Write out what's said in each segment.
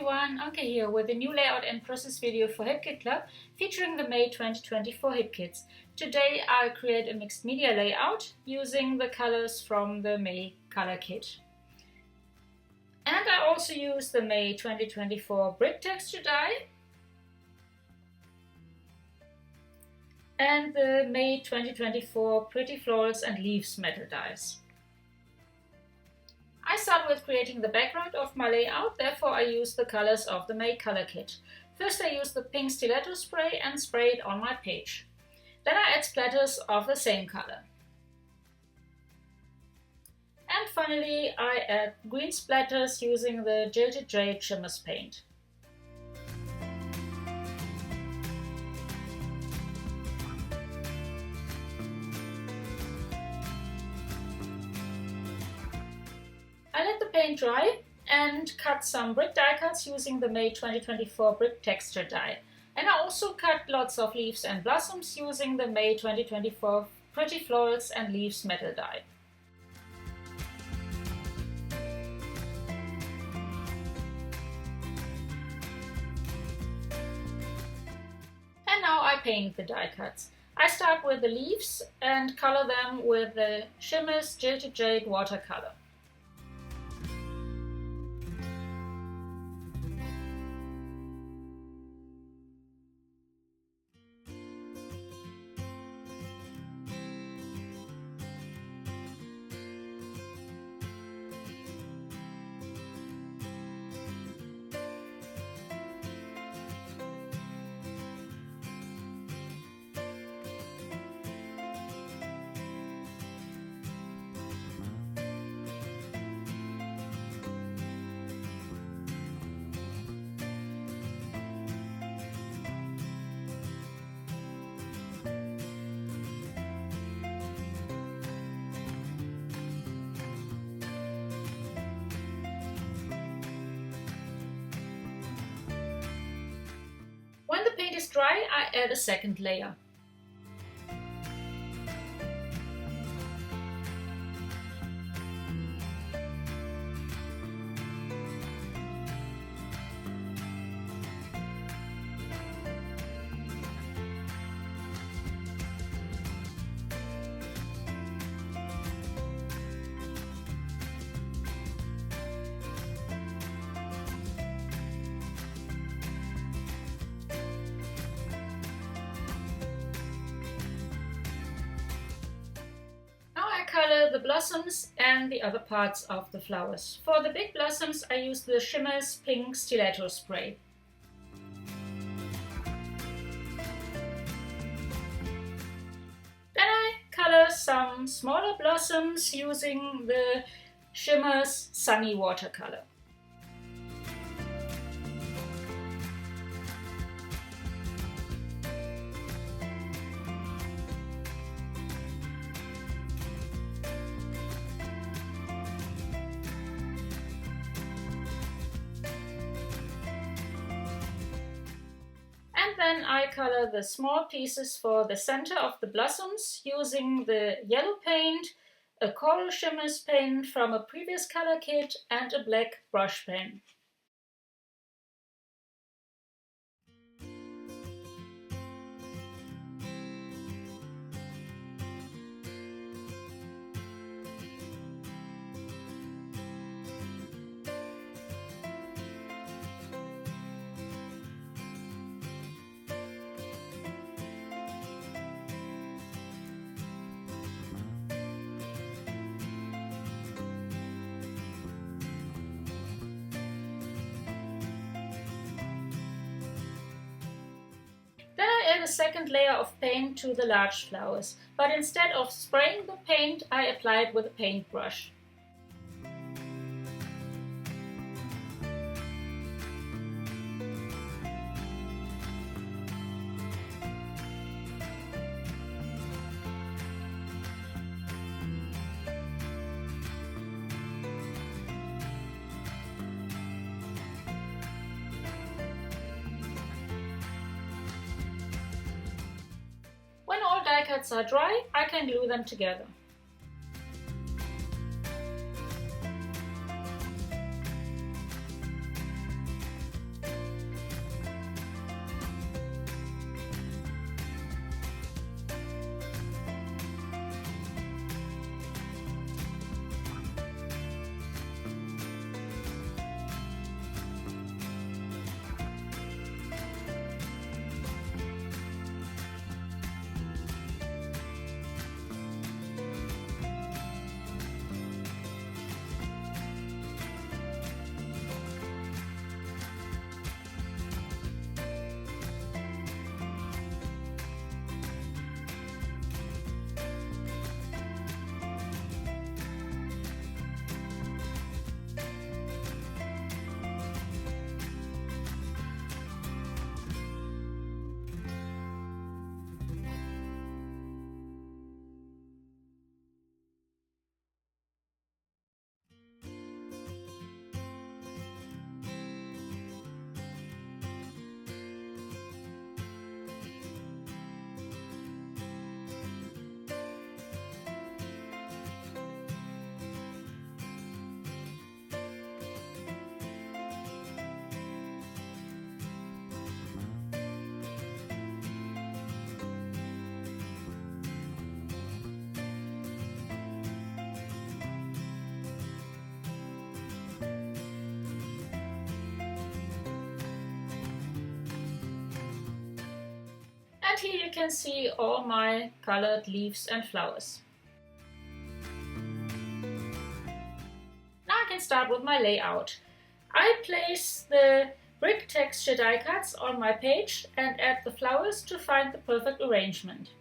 everyone, Anke here with a new layout and process video for HipKit Club featuring the May 2024 HipKits. Today I'll create a mixed media layout using the colors from the May color kit. And I also use the May 2024 brick texture die and the May 2024 pretty florals and leaves metal dies. I start with creating the background of my layout, therefore I use the colors of the May color kit. First I use the pink stiletto spray and spray it on my page. Then I add splatters of the same color. And finally I add green splatters using the Gilded Jade Shimmerz paint. I let the paint dry and cut some brick die cuts using the May 2024 brick texture die. And I also cut lots of leaves and blossoms using the May 2024 pretty florals and leaves metal die. And now I paint the die cuts. I start with the leaves and color them with the Shimmerz Gilded Jade watercolor. When the paint is dry, I add a second layer. Color the blossoms and the other parts of the flowers. For the big blossoms I use the Shimmerz pink stiletto spray. Then I color some smaller blossoms using the Shimmerz sunny watercolor. Then I color the small pieces for the center of the blossoms using the yellow paint, a coral Shimmerz paint from a previous color kit and a black brush pen. Then I add a second layer of paint to the large flowers, but instead of spraying the paint, I apply it with a paintbrush. When all die cuts are dry, I can glue them together. And here you can see all my colored leaves and flowers. Now I can start with my layout. I place the brick texture die cuts on my page and add the flowers to find the perfect arrangement.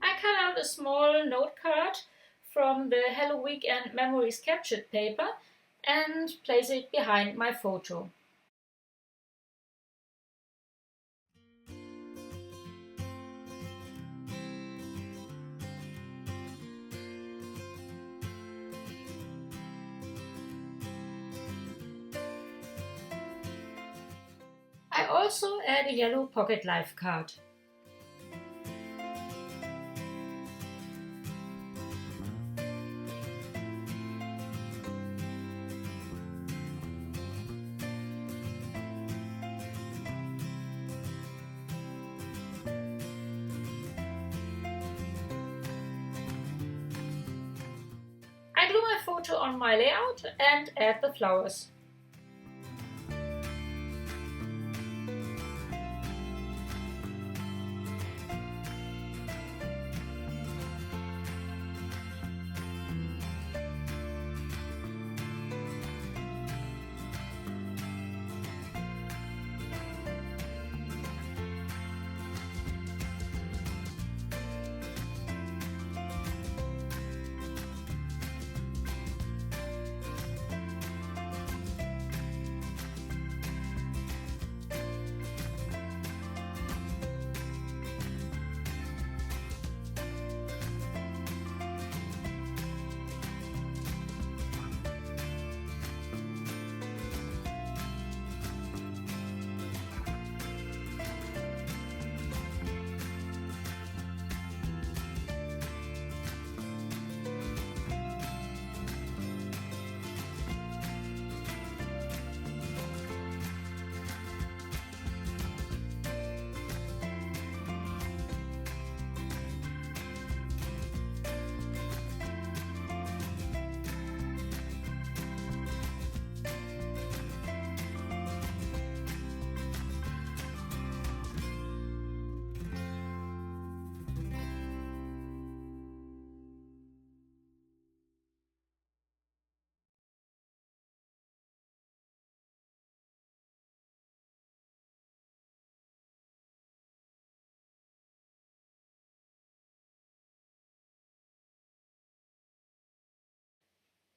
I cut out a small note card from the Hello Weekend Memories Captured paper and place it behind my photo. I also add a yellow pocket life card. I glue my photo on my layout and add the flowers.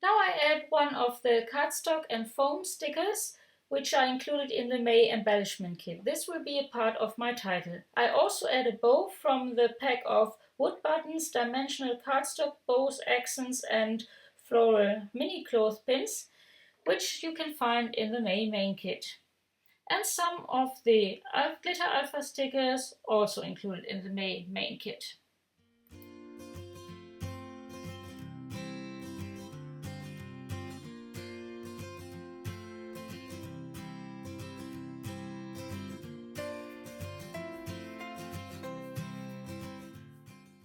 Now I add one of the cardstock and foam stickers which are included in the May embellishment kit. This will be a part of my title. I also add a bow from the pack of wood buttons, dimensional cardstock bows, accents and floral mini clothespins, which you can find in the May main kit. And some of the glitter alpha stickers also included in the May main kit.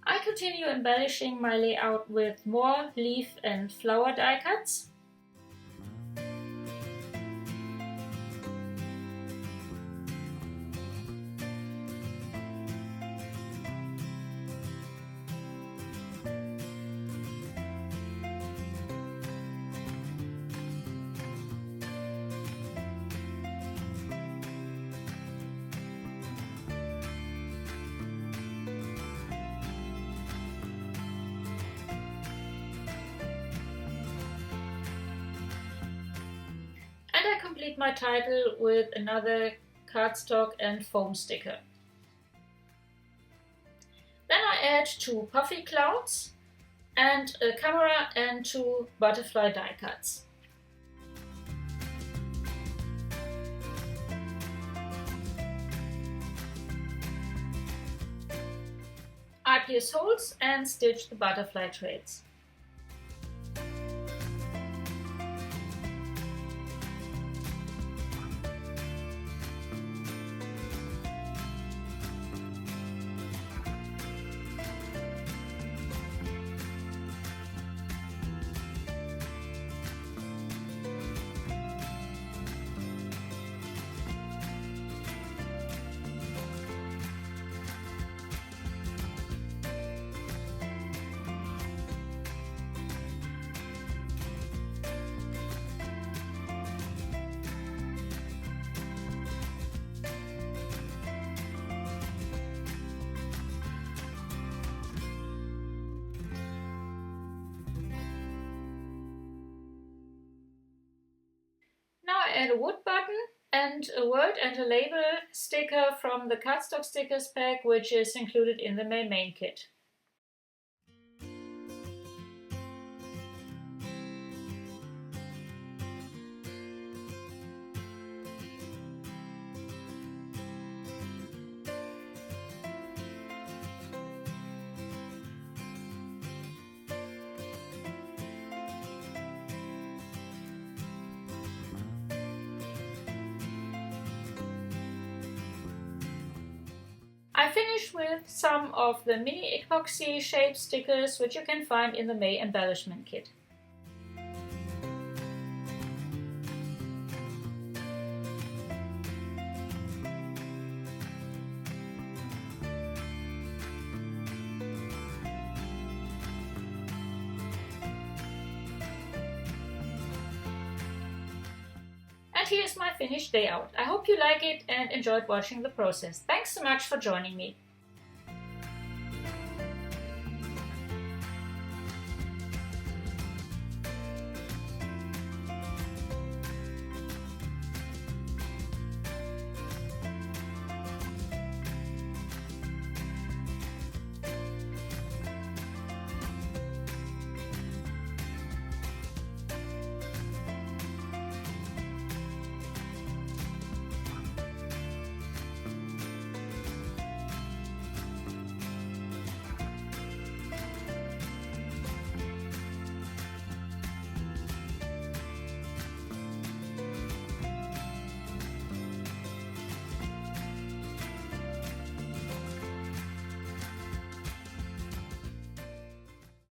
I continue embellishing my layout with more leaf and flower die cuts. complete my title with another cardstock and foam sticker. Then I add 2 puffy clouds and a camera and 2 butterfly die cuts. I pierce holes and stitch the butterfly trails. Now I add a wood button and a word and a label sticker from the cardstock stickers pack, which is included in the main kit. I finish with some of the mini epoxy shape stickers, which you can find in the May embellishment kit. And here's my finished layout. I hope you like it and enjoyed watching the process. Thanks so much for joining me.